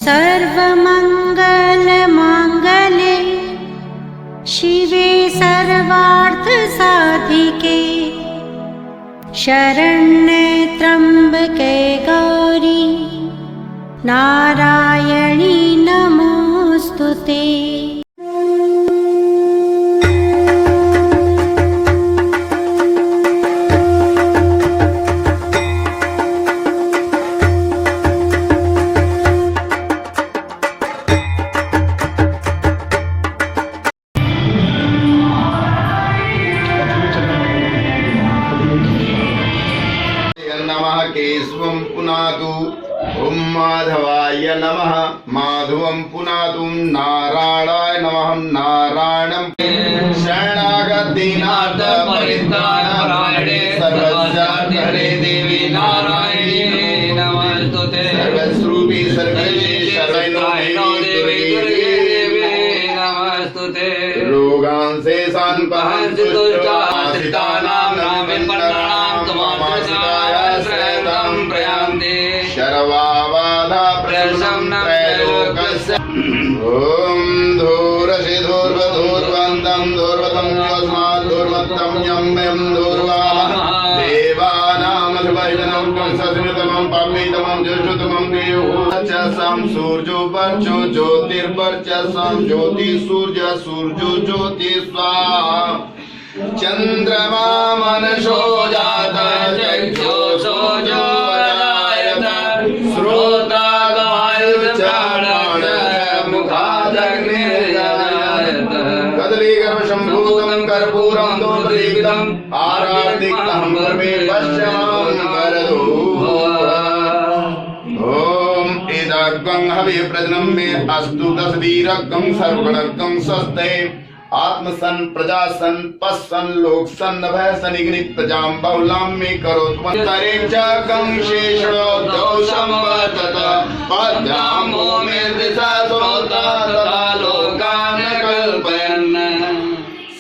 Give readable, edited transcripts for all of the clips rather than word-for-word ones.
सर्वमंगलमांगल्ये शिवे सर्वार्थसाधिके शरण्ये त्र्यंबके गौरी नारायणी नमोस्तुते। केशवं पुनातु ओं माधवाय नमः माधवं पुनातु नारायणाय नमः नारायणं शरणागतिनाथ परित्राणपरायणे सर्वस्यार्थे देवी नारायणी नमस्तुते सर्वस्वरूपी सर्वेशे शरणो देवी नमस्तुते रोगान् शेषान् पहन्ति दुष्टाश्रितानां नामेन वर्णानां तमाश्रिताय श्रेयं प्रयान्ति शर्वाबाधा प्रशं त्रैलोकस्य ॐ धूरसि धूर्वधूर्वन्तं धूर्वतं यस्मात् धूर्वत्तं यं यं धूर्वाः देवानां शुभैतनं कंसस्मितमं पापितमं ज्येष्ठतमं देवोच्चसं सूर्यो वर्चो ज्योतिर्वर्चसं ज्योति सूर्य सूर्यो ज्योति स्वाहा चंद्रमा मनसो जाता चक्षुषो जायत श्रोता गायुश्चारण मुखादग्निर्जायत कदलीगर्भसम्भूतं कर्पूरं दोषदीपितम् आराधितं गर्भे पश्यमां वरदो ॐ इदग्गं हविप्रजनं मे अस्तु दशदीरग्गं सर्वगणग्गं स्वस्ते आत्मसन प्रजासन पस्सन लोकसन नभः सनिग्नि प्रजां बहुलां मे करोत्वन्तरे च गं शेषो दोषं वर्तत पद्यामो मे दिशा सोता तथा लोकान् कल्पयन्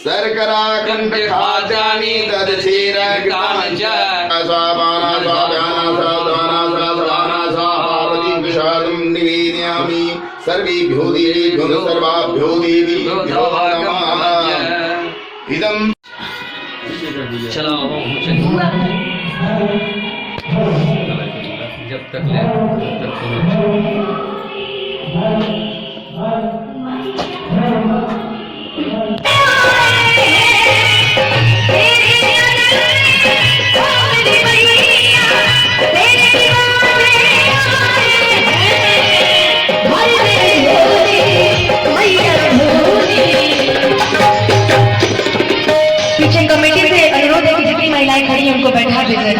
शर्कराखण्ड खाद्यानि तदक्षीरघृतानि च स्वापाना स्वाभ्याना स्वादाना स्वादाना स्वाहावतीं विषादं निवेदयामि सर्वेभ्यो देवेभ्यो सर्वाभ्यो देवीभ्यो नमः। इदं चलो जब तक ले तब तक कमेटी से अनुरोध है कि जितनी महिलाएं खड़ी हैं उनको बैठा दीजिए,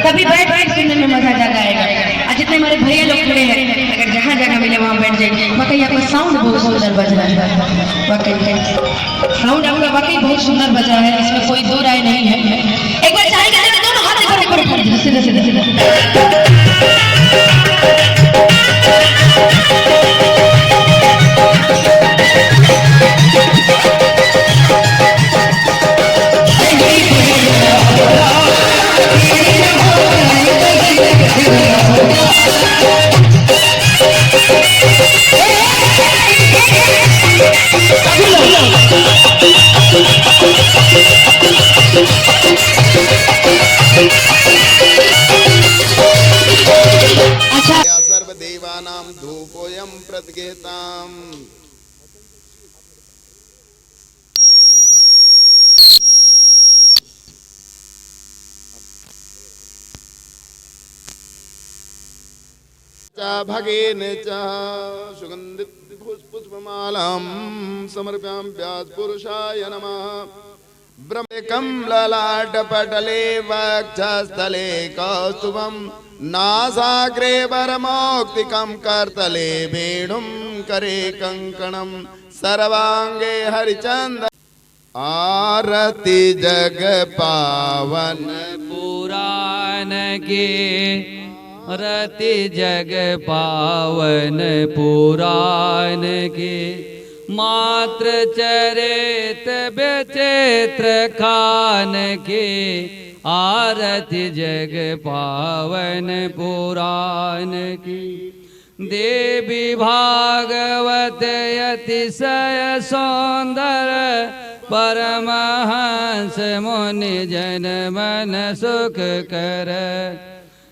तभी बैठ सुनने में मजा ज्यादा आएगा। और जितने हमारे भैया लोग खड़े हैं अगर जहाँ जगह मिले वहाँ बैठ जाएंगे। वाकई आपका साउंड बहुत सुंदर बज रहा है, वाकई साउंड आपका वाकई बहुत सुंदर बज रहा है, इसमें कोई दो राय नहीं है। एक बार चाहेगा दोनों हाथ सीधे सीधे सीधे सर्वदेवानां धूपोऽयं प्रदगेताम् भगेन च सुगन्धित पुष्पमालां समर्पयामि व्यासपुरुषाय नमः। ब्रह्मेकं ललाटपटले वक्षस्थले कौस्तुभं नासाग्रे वरमौक्तिकं करतले वेणुं करे कङ्कणं सर्वाङ्गे हरिचन्दन आरति जग पावन पुराण के रति जग पावन पुराण के मात्र चरित विचित्र खान के आरती जग पावन पुराण की देवी भागवत अतिशय सौंदर परमहंस मुनि जन मन सुख कर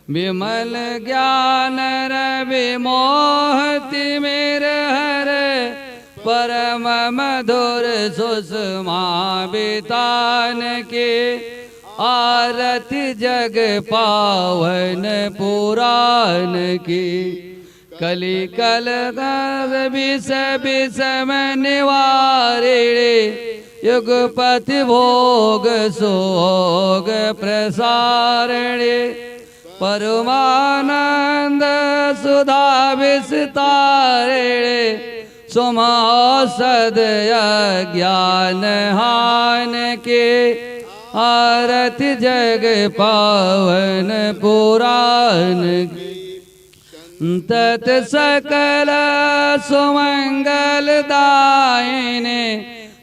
विमल ज्ञान रवि मोहति मेर हर परम मधुर सुषमा बितान के आरती जग पावन पुराण की कली कल विष विषम निवारिणे युगपति भोग सोग प्रसारिणे परमानंद सुधा विस्तारिणे सुमौषध ज्ञान हान के आरती जग पावन पुराण की तत् सकल सुमंगल दायिने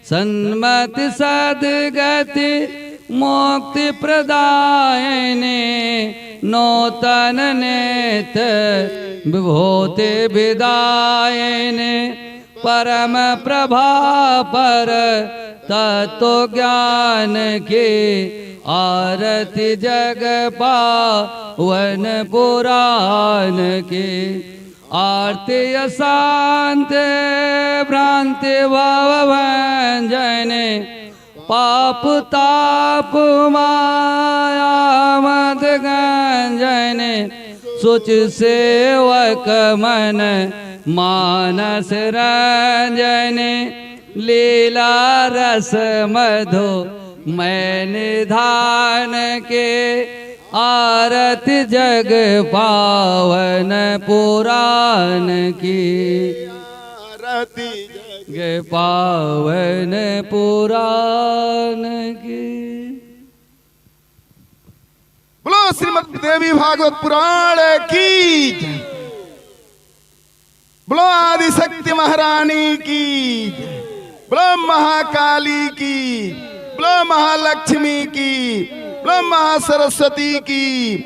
सन्मति सद्गति मुक्ति प्रदायिने नूतन नेत विभूति विदायिने परम प्रभा पर तत्व ज्ञान के आरती जग पावन पुराण के आरती शांत भ्रांति भव भंजने पाप ताप माया मद गंजने सुच सेवक मन मानस रंजने लीला रस मधु मैं निधान के आरती जग पावन पुराण की आरती जग पावन पुराण की। बोलो श्रीमद देवी भागवत पुराण की जय। बोलो आदिशक्ति महारानी की जय। बोलो महाकाली की, बोलो महालक्ष्मी की, बोलो महासरस्वती की,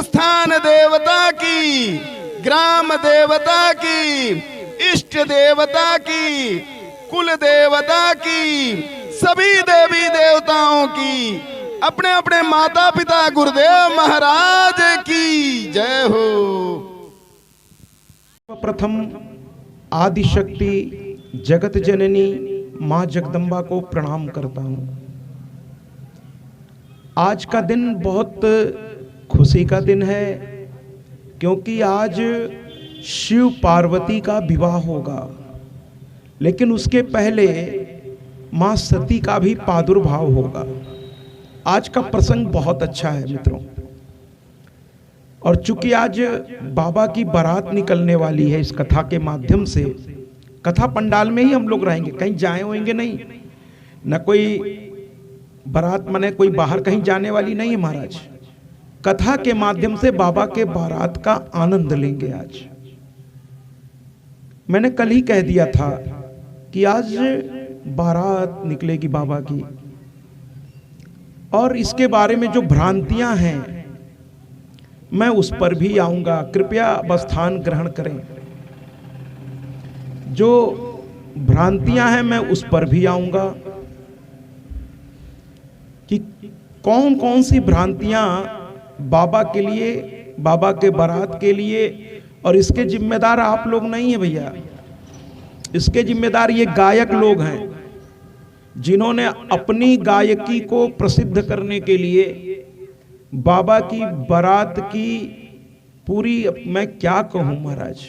स्थान देवता की, ग्राम देवता की, इष्ट देवता की, कुल देवता की, सभी देवी देवताओं की, अपने अपने माता पिता गुरुदेव महाराज की जय हो। प्रथम आदिशक्ति जगत जननी माँ जगदम्बा को प्रणाम करता हूँ। आज का दिन बहुत खुशी का दिन है, क्योंकि आज शिव पार्वती का विवाह होगा, लेकिन उसके पहले माँ सती का भी प्रादुर्भाव होगा। आज का प्रसंग बहुत अच्छा है मित्रों, और चूंकि आज बाबा की बारात निकलने वाली है, इस कथा के माध्यम से, कथा पंडाल में ही हम लोग रहेंगे, कहीं जाए होंगे नहीं, न कोई बारात मने कोई बाहर कहीं जाने वाली नहीं है महाराज। कथा के माध्यम से बाबा के बारात का आनंद लेंगे। आज मैंने कल ही कह दिया था कि आज बारात निकलेगी बाबा की, और इसके बारे में जो भ्रांतियां हैं मैं उस पर भी आऊंगा। कृपया अवस्थान ग्रहण करें। जो भ्रांतियां हैं मैं उस पर भी आऊंगा कि कौन कौन सी भ्रांतियां बाबा के लिए, बाबा के बारात के लिए, और इसके जिम्मेदार आप लोग नहीं है भैया, इसके जिम्मेदार ये गायक लोग हैं, जिन्होंने अपनी गायकी को प्रसिद्ध करने के लिए बाबा की बारात की पूरी, मैं क्या कहूं महाराज,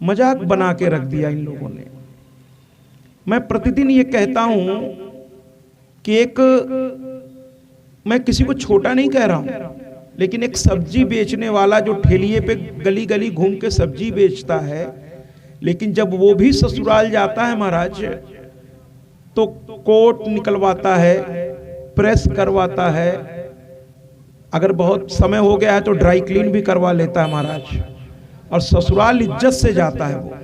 मजाक बना के रख दिया इन लोगों ने। मैं प्रतिदिन ये कहता हूं कि एक, मैं किसी को छोटा नहीं कह रहा हूं, लेकिन एक सब्जी बेचने वाला जो ठेलिए पे गली गली घूम के सब्जी बेचता है, लेकिन जब वो भी ससुराल जाता है महाराज तो कोट निकलवाता है, प्रेस करवाता है, अगर बहुत समय हो गया है तो ड्राई क्लीन भी करवा लेता है महाराज, और ससुराल इज्जत से जाता है वो,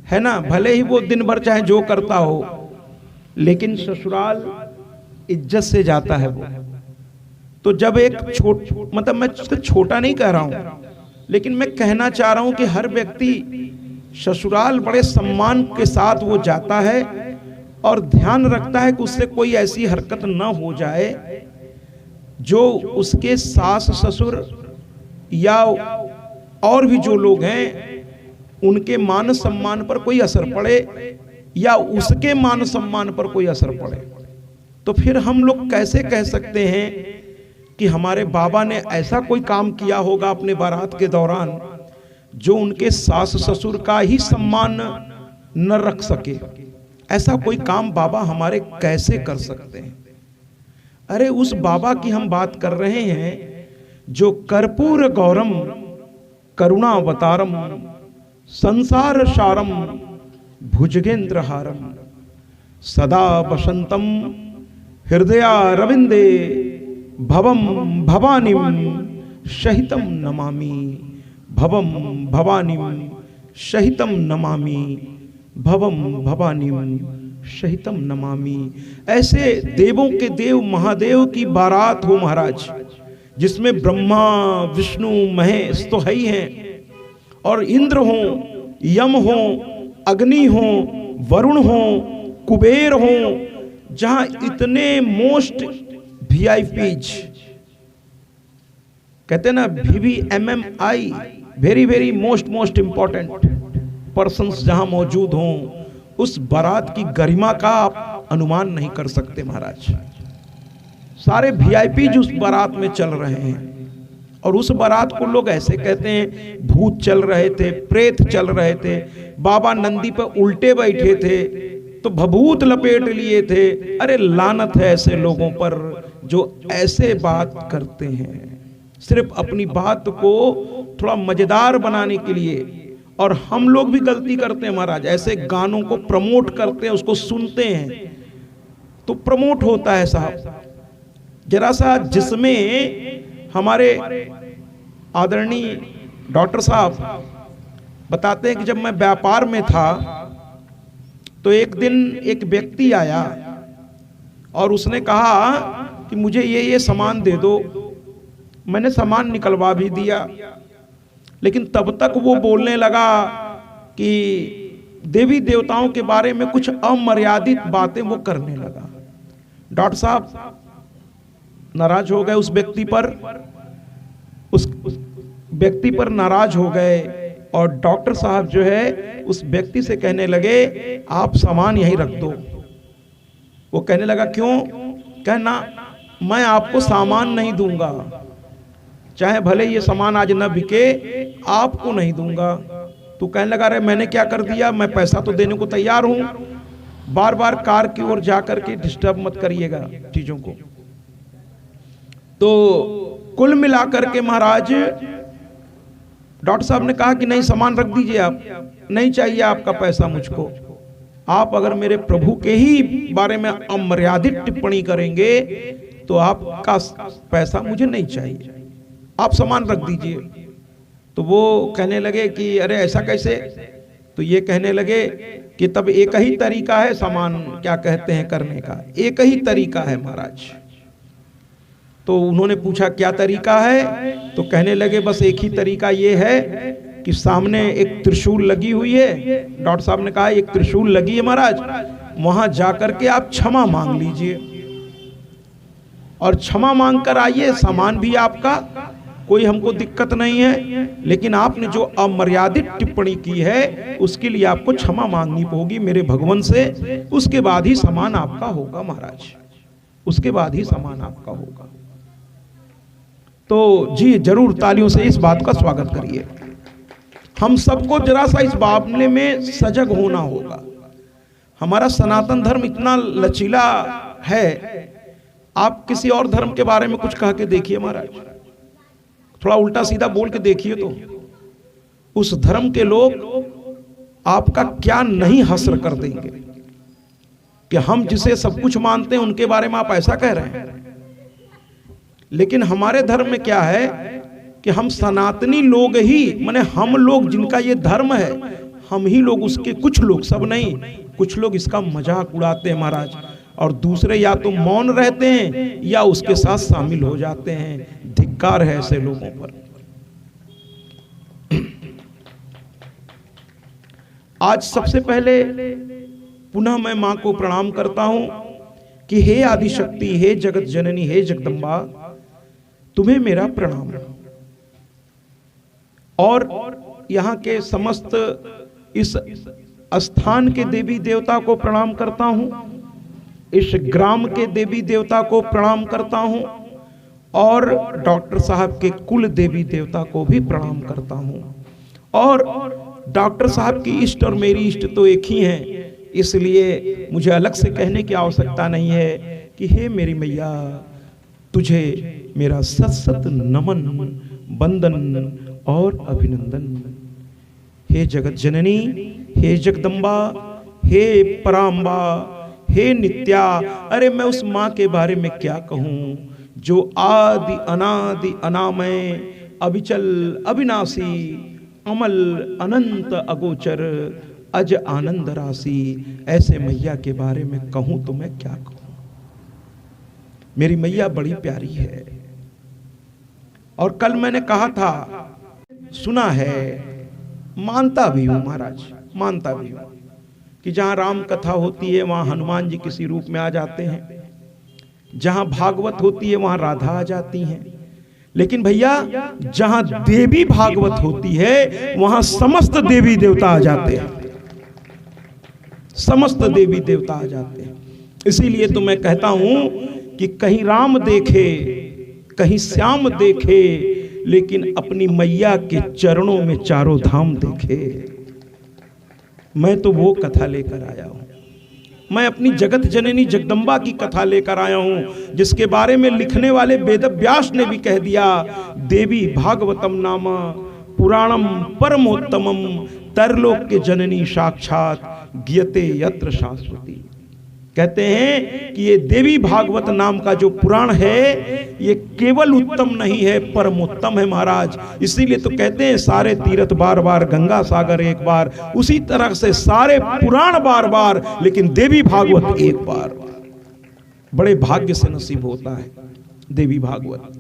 है ना। भले ही वो दिन भर चाहे जो करता हो, लेकिन ससुराल इज्जत से जाता है वो। तो जब एक मतलब मैं उसको छोटा नहीं कह रहा हूं, लेकिन मैं कहना चाह रहा हूं कि हर व्यक्ति ससुराल बड़े सम्मान के साथ वो जाता है और ध्यान रखता है कि उससे कोई ऐसी हरकत न हो जाए जो उसके सास ससुर या और भी जो लोग हैं उनके मान सम्मान पर कोई असर पड़े या उसके मान सम्मान पर कोई असर पड़े। तो फिर हम लोग कैसे कह सकते हैं कि हमारे बाबा ने ऐसा कोई काम किया होगा अपने बारात के दौरान जो उनके सास ससुर का ही सम्मान न रख सके। ऐसा कोई काम बाबा हमारे कैसे कर सकते हैं? अरे उस बाबा की हम बात कर रहे हैं जो कर्पूर गौरम करुणावतारम संसार सारम भुजगेंद्र हारम सदा वसंतम हृदयारविंदे भवम भवानीम सहितम नमामि भवम भवानीम सहितम नमामि भवम भवानीम सहितम नमामि। ऐसे देवों के देव महादेव की बारात हो महाराज, जिसमें ब्रह्मा विष्णु महेश तो है ही हैं, और इंद्र हो, यम हो, अग्नि हो, वरुण हो, कुबेर हो, जहां इतने मोस्ट VIPs कहते हैं ना VVMMI very very most important persons जहां मौजूद हों, उस बारात की गरिमा का आप अनुमान नहीं कर सकते महाराज। सारे VIPs उस बारात में चल रहे हैं और उस बारात को लोग ऐसे कहते हैं भूत चल रहे थे, प्रेत चल रहे थे, बाबा नंदी पर उल्टे बैठे थे तो भभूत लपेट लिए थे। अरे लानत है ऐसे लोगों पर जो ऐसे बात करते हैं सिर्फ अपनी बात को थोड़ा मजेदार बनाने के लिए। और हम लोग भी गलती करते हैं महाराज, ऐसे गानों को प्रमोट करते हैं, उसको सुनते हैं तो प्रमोट होता है साहब। जरा सा जिसमें हमारे आदरणीय डॉक्टर साहब बताते हैं कि जब मैं व्यापार में था तो एक दिन एक व्यक्ति आया और उसने कहा कि मुझे ये सामान दे दो। मैंने सामान निकलवा भी दिया, लेकिन तब तक वो बोलने लगा कि देवी देवताओं के बारे में कुछ अमर्यादित बातें वो करने लगा। डॉक्टर साहब नाराज हो गए, उस व्यक्ति पर नाराज हो गए और डॉक्टर साहब जो है उस व्यक्ति से कहने लगे आप सामान यहीं रख दो। वो कहने लगा क्यों? कहना मैं आपको सामान नहीं दूंगा, चाहे भले ये सामान आज न बिके, आपको नहीं दूंगा। तो कहने लगा अरे मैंने क्या कर दिया, मैं पैसा तो देने को तैयार हूं, बार बार कार की ओर जाकर के डिस्टर्ब मत करिएगा चीजों को। तो कुल मिलाकर के महाराज डॉक्टर साहब ने कहा कि नहीं सामान रख दीजिए, आप नहीं चाहिए आपका पैसा मुझको। आप अगर मेरे प्रभु के ही बारे में अमर्यादित टिप्पणी करेंगे तो आपका पैसा मुझे नहीं चाहिए, आप सामान रख दीजिए। तो वो कहने लगे कि अरे ऐसा कैसे? तो ये कहने लगे कि तब एक ही तरीका है सामान क्या कहते हैं करने का, एक ही तरीका है महाराज। तो उन्होंने पूछा क्या तरीका है? तो कहने लगे बस एक ही तरीका ये है कि सामने एक त्रिशूल लगी हुई है। डॉक्टर साहब ने कहा एक त्रिशूल लगी है महाराज, वहां जाकर के आप क्षमा मांग लीजिए और क्षमा मांग कर आइए, सामान भी आपका, कोई हमको दिक्कत नहीं है, लेकिन आपने जो अमर्यादित टिप्पणी की है उसके लिए आपको क्षमा मांगनी होगी मेरे भगवान से, उसके बाद ही सामान आपका होगा महाराज, उसके बाद ही सामान आपका होगा। तो जी जरूर तालियों से इस बात का स्वागत करिए। हम सबको जरा सा इस मामले में सजग होना होगा। हमारा सनातन धर्म इतना लचीला है, आप किसी और धर्म के बारे में कुछ कह के देखिए महाराज, थोड़ा उल्टा सीधा बोल के देखिए तो उस धर्म के लोग आपका क्या नहीं हस्र कर देंगे कि हम जिसे सब कुछ मानते हैं उनके बारे में आप ऐसा कह रहे हैं। लेकिन हमारे धर्म में क्या है कि हम सनातनी लोग ही, माने हम लोग जिनका ये धर्म है, हम ही लोग उसके, कुछ लोग, सब नहीं, कुछ लोग इसका मजाक उड़ाते हैं महाराज, और दूसरे या तो मौन रहते हैं या उसके साथ शामिल हो जाते हैं। धिक्कार है ऐसे लोगों पर। आज सबसे पहले पुनः मैं मां को प्रणाम करता हूं कि हे आदिशक्ति, हे जगत जननी, हे जगदम्बा, तुम्हें मेरा प्रणाम। और यहाँ के समस्त इस स्थान के देवी देवता को प्रणाम करता हूं, इस ग्राम के देवी देवता को प्रणाम करता हूं और डॉक्टर साहब के कुल देवी देवता को भी प्रणाम करता हूं। और डॉक्टर साहब की इष्ट और मेरी इष्ट तो एक ही हैं, इसलिए मुझे अलग से कहने की आवश्यकता नहीं है कि हे मेरी मैया, तुझे मेरा सत सत नमन, वंदन और अभिनंदन। हे जगत जननी, हे जगदम्बा, हे पराम्बा, हे नित्या। अरे मैं उस माँ के बारे में क्या कहूँ जो आदि अनादि अनामय, अविचल अविनाशी, अमल अनंत अगोचर, अज आनंद राशि। ऐसे मैया के बारे में कहूं तो मैं क्या कहूं। मेरी मैया बड़ी प्यारी है। और कल मैंने कहा था, सुना है, मानता भी हूं महाराज, मानता भी हूं कि जहां राम कथा होती है वहां हनुमान जी किसी रूप में आ जाते हैं, जहां भागवत होती है वहां राधा आ जाती हैं। लेकिन भैया जहां देवी भागवत होती है वहां समस्त देवी देवता आ जाते हैं, समस्त देवी देवता आ जाते हैं। इसीलिए तो मैं कहता हूं कि कहीं राम देखे, कहीं श्याम देखे, लेकिन अपनी मैया के चरणों में चारों धाम देखे। मैं तो वो कथा लेकर आया हूं, मैं अपनी जगत जननी जगदम्बा की कथा लेकर आया हूं, जिसके बारे में लिखने वाले वेद व्यास ने भी कह दिया, देवी भागवतम नाम पुराणम परमोत्तमम, तरलोक के जननी साक्षात ज्ञते यत्र शाश्वती। कहते हैं कि ये देवी भागवत नाम का जो पुराण है ये केवल उत्तम नहीं है, परमोत्तम है महाराज। इसीलिए तो कहते हैं सारे तीर्थ बार बार, गंगा सागर एक बार, उसी तरह से सारे पुराण बार बार, लेकिन देवी भागवत एक बार। बड़े भाग्य से नसीब होता है देवी भागवत।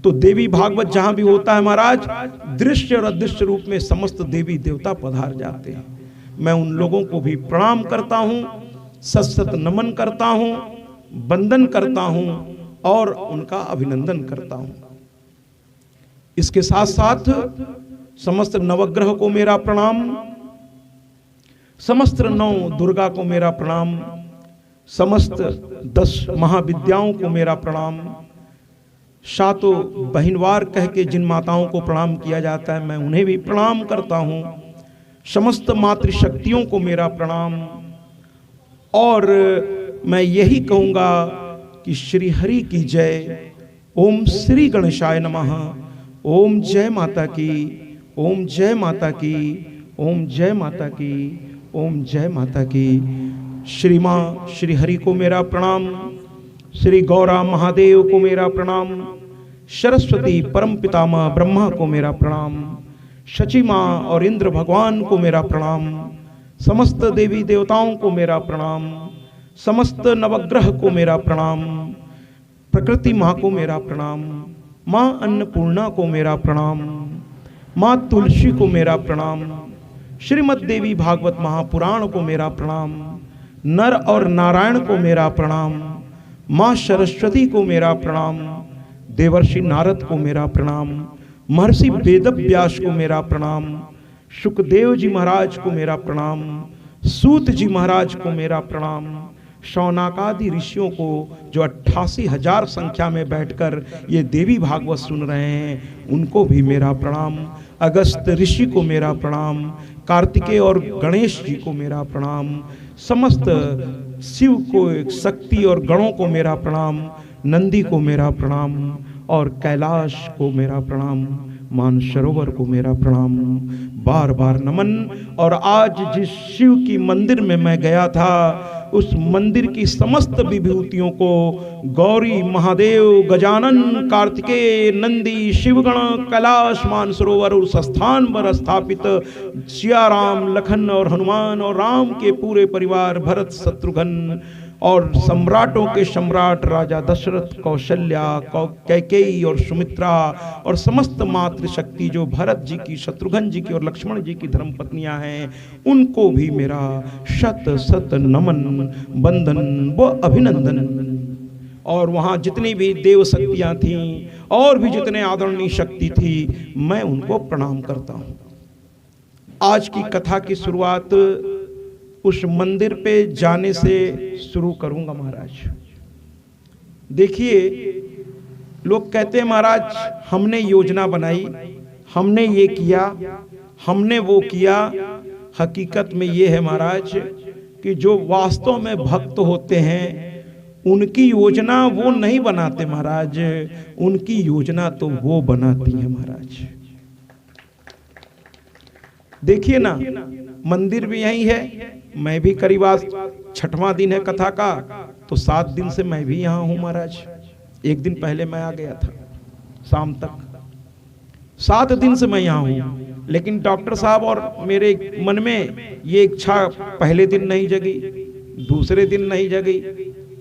तो देवी भागवत जहां भी होता है महाराज, दृश्य और अदृश्य रूप में समस्त देवी देवता पधार जाते हैं। मैं उन लोगों को भी प्रणाम करता हूं, सत सत नमन करता हूं, वंदन करता हूं और उनका अभिनंदन करता हूं। इसके साथ साथ समस्त नवग्रह को मेरा प्रणाम, समस्त नौ दुर्गा को मेरा प्रणाम, समस्त 10 महाविद्याओं को मेरा प्रणाम, सातों बहिनवार कह के जिन माताओं को प्रणाम किया जाता है मैं उन्हें भी प्रणाम करता हूं। समस्त मातृशक्तियों को मेरा प्रणाम। और मैं यही कहूँगा कि श्री हरि की जय। ओम श्री गणेशाय नमः। ओम जय माता की, ओम जय माता की, ओम जय माता की, ओम जय माता की। श्री माँ श्री हरि को मेरा प्रणाम, श्री गौरा महादेव को मेरा प्रणाम, सरस्वती परम पितामह ब्रह्मा को मेरा प्रणाम, शची माँ और इंद्र भगवान को मेरा प्रणाम, समस्त देवी देवताओं को मेरा प्रणाम, समस्त नवग्रह को मेरा प्रणाम, प्रकृति माँ को मेरा प्रणाम, माँ अन्नपूर्णा को मेरा प्रणाम, माँ तुलसी को मेरा प्रणाम, श्रीमद् देवी भागवत महापुराण को मेरा प्रणाम, नर और नारायण को मेरा प्रणाम, माँ सरस्वती को मेरा प्रणाम, देवर्षि नारद को मेरा प्रणाम, महर्षि वेद व्यास को मेरा प्रणाम, सुखदेव जी महाराज को मेरा प्रणाम, सूत जी महाराज को मेरा प्रणाम, शौनाकादि ऋषियों को जो 88,000 संख्या में बैठकर ये देवी भागवत सुन रहे हैं उनको भी मेरा प्रणाम, अगस्त ऋषि को मेरा प्रणाम, कार्तिकेय और गणेश जी को मेरा प्रणाम, समस्त शिव को शक्ति और गणों को मेरा प्रणाम, नंदी को मेरा प्रणाम और कैलाश को मेरा प्रणाम, मानसरोवर को मेरा प्रणाम, बार बार नमन। और आज जिस शिव की मंदिर में मैं गया था उस मंदिर की समस्त विभूतियों को गौरी, महादेव, गजानन, कार्तिकेय, नंदी, शिवगण, कैलाश, मानसरोवर उस स्थान पर स्थापित सिया राम, लखन और हनुमान और राम के पूरे परिवार, भरत, शत्रुघ्न और सम्राटों के सम्राट राजा दशरथ, कौशल्या, कैकेयी और सुमित्रा और समस्त मातृशक्ति जो भरत जी की, शत्रुघ्न जी की और लक्ष्मण जी की धर्मपत्नियां हैं, उनको भी मेरा शत शत नमन, वंदन व अभिनंदन। और वहाँ जितनी भी देव शक्तियाँ थीं और भी जितने आदरणीय शक्ति थी, मैं उनको प्रणाम करता हूँ। आज की कथा की शुरुआत उस मंदिर पे जाने से शुरू करूँगा महाराज। देखिए, लोग कहते हैं महाराज हमने योजना बनाई, हमने ये किया, हमने वो किया। हकीकत में ये है महाराज कि जो वास्तव में भक्त होते हैं उनकी योजना वो नहीं बनाते महाराज, उनकी योजना तो वो बनाती है महाराज। देखिए ना, मंदिर भी यही है, मैं भी करीब आज 6वां दिन है कथा का, तो 7 दिन से मैं भी यहाँ हूँ महाराज। एक दिन पहले मैं आ गया था शाम तक, 7 दिन से मैं यहाँ हूँ। लेकिन डॉक्टर साहब और मेरे मन में ये इच्छा पहले दिन नहीं जगी, दूसरे दिन नहीं जगी,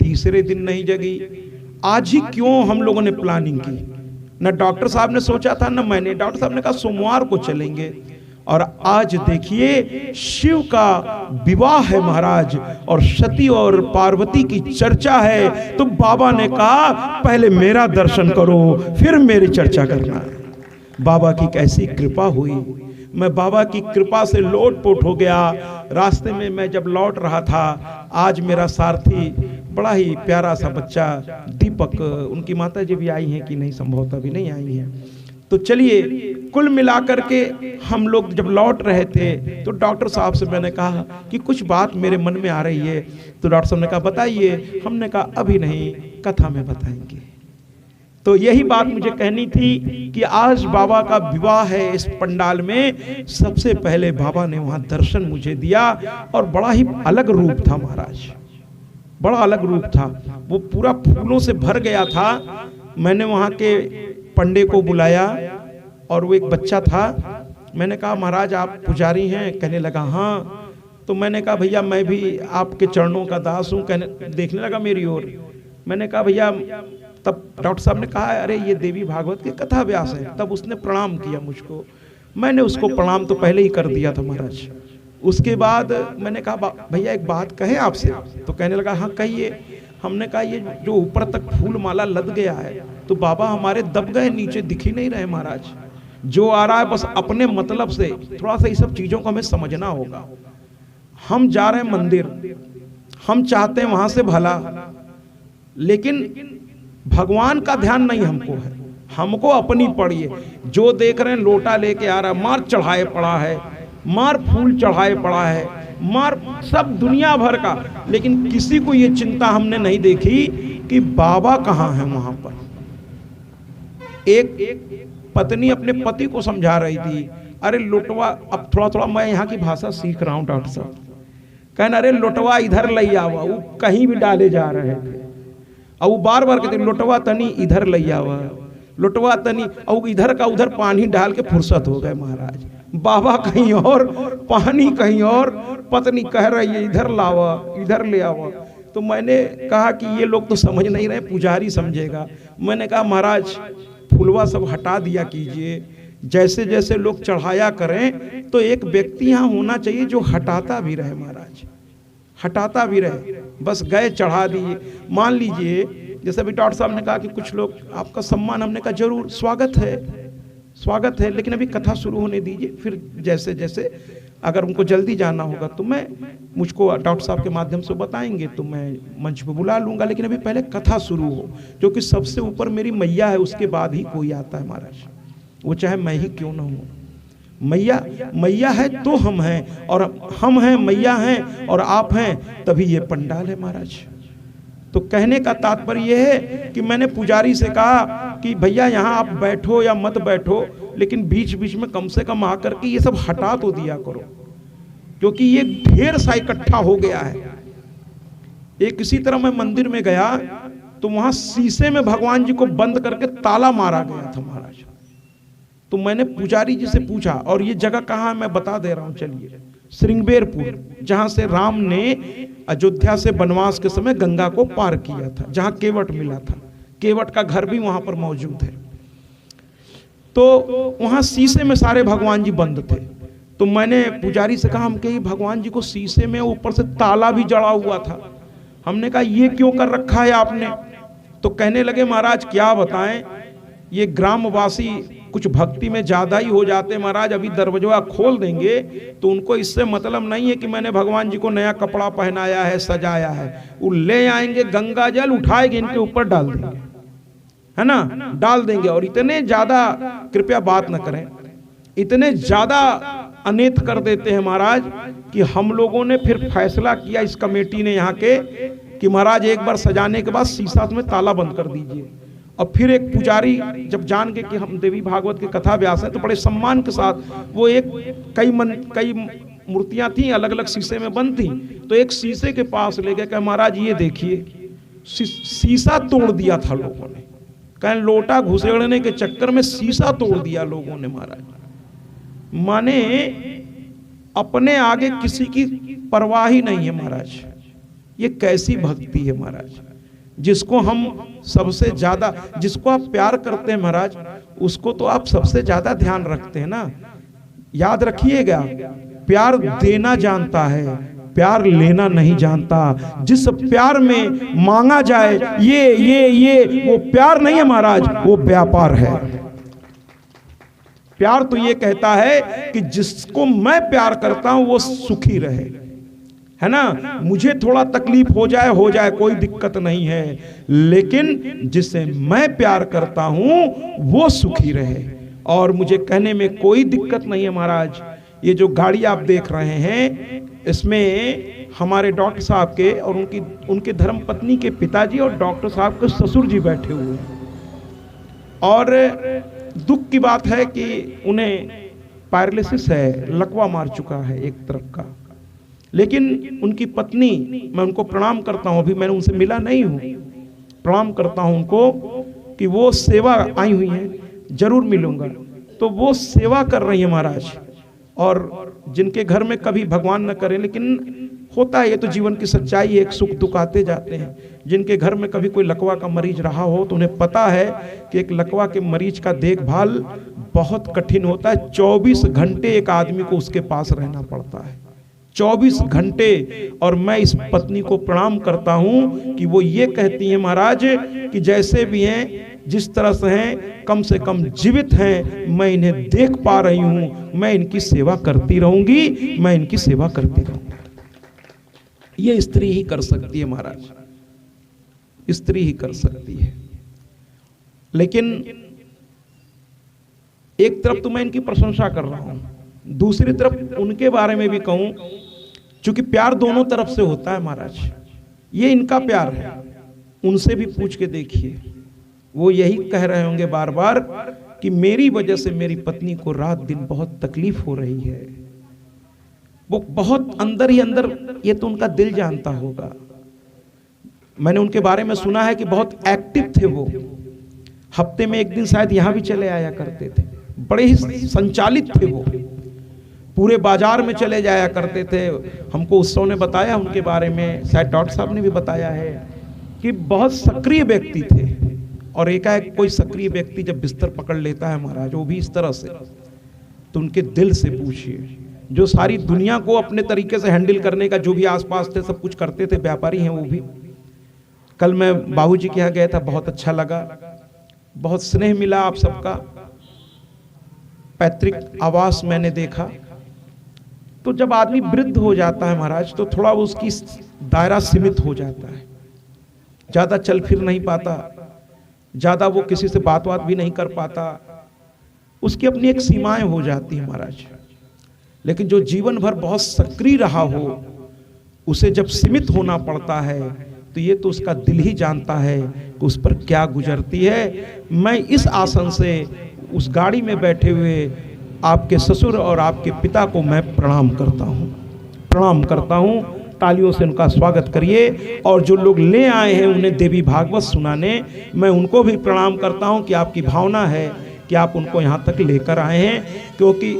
तीसरे दिन नहीं जगी। आज ही क्यों हम लोगों ने प्लानिंग की? न डॉक्टर साहब ने सोचा था न मैंने। डॉक्टर साहब ने कहा सोमवार को चलेंगे, और आज देखिए शिव का विवाह है महाराज, और सती और पार्वती की चर्चा है। तो बाबा ने कहा पहले मेरा दर्शन करो फिर मेरी चर्चा करना। बाबा की कैसी कृपा हुई, मैं बाबा की कृपा से लोटपोट हो गया। रास्ते में मैं जब लौट रहा था, आज मेरा सारथी बड़ा ही प्यारा सा बच्चा दीपक, उनकी माता जी भी आई हैं कि नहीं, संभवतः भी नहीं आई हैं। तो चलिए, कुल मिलाकर के हम लोग जब लौट रहे थे तो डॉक्टर साहब से मैंने कहा कि कुछ बात मेरे मन में आ रही है। तो डॉक्टर साहब ने कहा बताइए। हमने कहा अभी नहीं, कथा में बताएंगे। तो यही बात मुझे कहनी थी कि आज बाबा का विवाह है इस पंडाल में। सबसे पहले बाबा ने वहां दर्शन मुझे दिया, और बड़ा ही अलग रूप था महाराज, बड़ा अलग रूप था। वो पूरा फूलों से भर गया था। मैंने वहां के पंडे को बुलाया, और वो एक बच्चा था। मैंने कहा महाराज आप पुजारी हैं? कहने लगा हाँ। तो मैंने कहा भैया मैं भी आपके चरणों का दास हूँ। कहने देखने लगा मेरी ओर। मैंने कहा भैया, तब डॉक्टर साहब ने कहा अरे ये देवी भागवत की कथा व्यास है। तब उसने प्रणाम किया मुझको, मैंने उसको प्रणाम तो पहले ही कर दिया था महाराज। उसके बाद मैंने कहा भैया एक बात कहे आपसे? तो कहने लगा हाँ कहिए। हमने कहा ये जो ऊपर तक फूल माला लद गया है, तो बाबा हमारे दब गए, नीचे दिख ही नहीं रहे महाराज। जो आ रहा है बस अपने मतलब से। थोड़ा सा ये सब चीजों को हमें समझना होगा। हम जा रहे हैं मंदिर, हम चाहते हैं वहां से भला, लेकिन भगवान का ध्यान नहीं हमको है, हमको अपनी पड़ी है। जो देख रहे हैं लोटा लेके आ रहा है, मार चढ़ाए पड़ा है, मार फूल चढ़ाए पड़ा है, मार सब दुनिया भर का, लेकिन किसी को ये चिंता हमने नहीं देखी कि बाबा कहाँ है वहां पर। एक पत्नी अपने पति को समझा रही थी, अरे लोटवा, अब थोड़ा थोड़ा मैं यहाँ की भाषा सीख रहा हूँ डॉक्टर साहब। कहना अरे लोटवा इधर ले आवा, वो कहीं भी डाले जा रहे थे, और वो बार बार कहते लोटवा तनी इधर ले आवा, लोटवा तनी, और इधर का उधर पानी डाल के फुर्सत हो गए महाराज। बाबा कहीं और, पानी कहीं और, पत्नी कह रही है इधर लावा, इधर ले आवा। तो मैंने कहा कि ये लोग तो समझ नहीं रहे, पुजारी समझेगा। मैंने कहा महाराज फुलवा सब हटा दिया कीजिए, जैसे जैसे लोग चढ़ाया करें तो एक व्यक्ति यहाँ होना चाहिए जो हटाता भी रहे महाराज, हटाता भी रहे। बस गए चढ़ा दिए। मान लीजिए जैसे अभी डॉक्टर साहब ने कहा कि कुछ लोग आपका सम्मान, हमने कहा जरूर स्वागत है, स्वागत है, लेकिन अभी कथा शुरू होने दीजिए, फिर जैसे जैसे अगर उनको जल्दी जाना होगा तो मैं, मुझको डॉक्टर साहब के माध्यम से बताएंगे तो मैं मंच पे बुला लूंगा, लेकिन अभी पहले कथा शुरू हो, जो कि सबसे ऊपर मेरी मैया है, उसके बाद ही कोई आता है महाराज, वो चाहे मैं ही क्यों ना हूँ। मैया मैया है तो हम हैं, और हम हैं, मैया हैं और आप हैं, तभी ये पंडाल है महाराज। तो कहने का तात्पर्य यह है कि मैंने पुजारी से कहा कि भैया यहाँ आप बैठो या मत बैठो, लेकिन बीच बीच में कम से कम आकर के ये सब हटा तो दिया करो, क्योंकि ये ढेर सा इकट्ठा हो गया है। एक इसी तरह मैं मंदिर में गया तो वहां शीशे में भगवान जी को बंद करके ताला मारा गया था महाराज। तो मैंने पुजारी जी से पूछा, और ये जगह कहाँ है मैं बता दे रहा हूँ, चलिए श्रृंगबेरपुर, जहां से राम ने अयोध्या से वनवास के समय गंगा को पार किया था, जहां केवट मिला था। केवट का घर भी वहां पर मौजूद है। तो वहां शीशे में सारे भगवान जी बंद थे। तो मैंने पुजारी से कहा, हम कहे भगवान जी को शीशे में ऊपर से ताला भी जड़ा हुआ था। हमने कहा ये क्यों कर रखा है आपने? तो कहने लगे महाराज क्या बताएं, ये ग्रामवासी कुछ भक्ति में ज्यादा ही हो जाते महाराज, अभी दरवाजा खोल देंगे तो उनको इससे मतलब नहीं है कि मैंने भगवान जी को नया कपड़ा पहनाया है, सजाया है। वो ले आएंगे गंगा जल, उठाएंगे इनके ऊपर डाल देंगे, है ना, डाल देंगे। और इतने ज्यादा, कृपया बात न करें, इतने ज्यादा अनेत कर देते हैं महाराज कि हम लोगों ने फिर फैसला किया इस कमेटी ने यहाँ के कि महाराज एक बार सजाने के बाद शीशा में ताला बंद कर दीजिए। और फिर एक पुजारी जब जान के कि हम देवी भागवत के कथा व्यास हैं तो बड़े सम्मान के साथ वो कई मूर्तियां थी अलग अलग शीशे में बंद थी, तो एक शीशे के पास ले गए, कहा महाराज ये देखिए शीशा तोड़ दिया था लोगों ने, कहें लोटा घुसेड़ने के चक्कर में शीशा तोड़ दिया लोगों ने महाराज। माने अपने आगे किसी की परवाह ही नहीं है महाराज। ये कैसी भक्ति है महाराज? जिसको हम सबसे ज्यादा, जिसको आप प्यार करते हैं महाराज, उसको तो आप सबसे ज्यादा ध्यान रखते हैं ना। याद रखिएगा, प्यार देना जानता है, प्यार लेना नहीं जानता। जिस प्यार में मांगा जाए ये वो प्यार नहीं है महाराज, वो व्यापार है। प्यार तो ये कहता है कि जिसको मैं प्यार करता हूं वो सुखी रहे, है ना। मुझे थोड़ा तकलीफ हो जाए कोई दिक्कत नहीं है, लेकिन जिसे मैं प्यार करता हूं वो सुखी रहे। और मुझे कहने में कोई दिक्कत नहीं है महाराज। ये जो गाड़ी आप देख रहे हैं इसमें हमारे डॉक्टर साहब के और उनके धर्म पत्नी के पिताजी और डॉक्टर साहब के ससुर जी बैठे हुए हैं। और दुख की बात है कि उन्हें पैरालिसिस है, लकवा मार चुका है एक तरफ का। लेकिन उनकी पत्नी, मैं उनको प्रणाम करता हूं, अभी मैंने उनसे मिला नहीं हूं, प्रणाम करता हूं उनको कि वो सेवा आई हुई है, जरूर मिलूंगा। तो वो सेवा कर रही है महाराज। और जिनके घर में कभी भगवान न करे, लेकिन होता है, ये तो जीवन की सच्चाई है, एक सुख दुख आते जाते हैं। जिनके घर में कभी कोई लकवा का मरीज रहा हो तो उन्हें पता है कि एक लकवा के मरीज का देखभाल बहुत कठिन होता है। 24 घंटे एक आदमी को उसके पास रहना पड़ता है, 24 घंटे। और मैं इस पत्नी को प्रणाम करता हूं कि वो ये कहती है महाराज कि जैसे भी हैं, जिस तरह से कम जीवित हैं, मैं इन्हें देख पा रही हूं, मैं इनकी सेवा करती रहूंगी, मैं इनकी सेवा करती रहूंगी। ये स्त्री ही कर सकती है महाराज, स्त्री ही कर सकती है। लेकिन एक तरफ तो मैं इनकी प्रशंसा कर रहा हूं, दूसरी तरफ उनके बारे में भी कहूं, क्योंकि प्यार दोनों तरफ से होता है महाराज। ये इनका प्यार है, उनसे भी पूछ के देखिए, वो यही कह रहे होंगे बार बार कि मेरी वजह से मेरी पत्नी को रात दिन बहुत तकलीफ हो रही है। वो बहुत अंदर ही अंदर, ये तो उनका दिल जानता होगा। मैंने उनके बारे में सुना है कि बहुत एक्टिव थे वो, हफ्ते में एक दिन शायद यहां भी चले आया करते थे, बड़े ही संचालित थे वो, पूरे बाजार में चले जाया करते थे। हमको उत्सव ने बताया उनके बारे में, शायद डॉक्टर साहब ने भी बताया है कि बहुत सक्रिय व्यक्ति थे। और एकाएक कोई सक्रिय व्यक्ति जब बिस्तर पकड़ लेता है महाराज, वो भी इस तरह से, तो उनके दिल से पूछिए। जो सारी दुनिया को अपने तरीके से हैंडल करने का, जो भी आसपास थे सब कुछ करते थे, व्यापारी हैं वो भी। कल मैं बाबूजी के यहाँ गया था, बहुत अच्छा लगा, बहुत स्नेह मिला आप सबका। पैतृक आवास मैंने देखा। तो जब आदमी वृद्ध हो जाता है महाराज, तो थोड़ा उसकी दायरा सीमित हो जाता है, ज्यादा चल फिर नहीं पाता, ज्यादा वो किसी से बात भी नहीं कर पाता, उसकी अपनी एक सीमाएं हो जाती है महाराज। लेकिन जो जीवन भर बहुत सक्रिय रहा हो, उसे जब सीमित होना पड़ता है, तो ये तो उसका दिल ही जानता है कि उस पर क्या गुजरती है। मैं इस आसन से उस गाड़ी में बैठे हुए आपके ससुर और आपके पिता को मैं प्रणाम करता हूँ। तालियों से उनका स्वागत करिए। और जो लोग ले आए हैं उन्हें देवी भागवत सुनाने, मैं उनको भी प्रणाम करता हूँ कि आपकी भावना है कि आप उनको यहाँ तक लेकर आए हैं, क्योंकि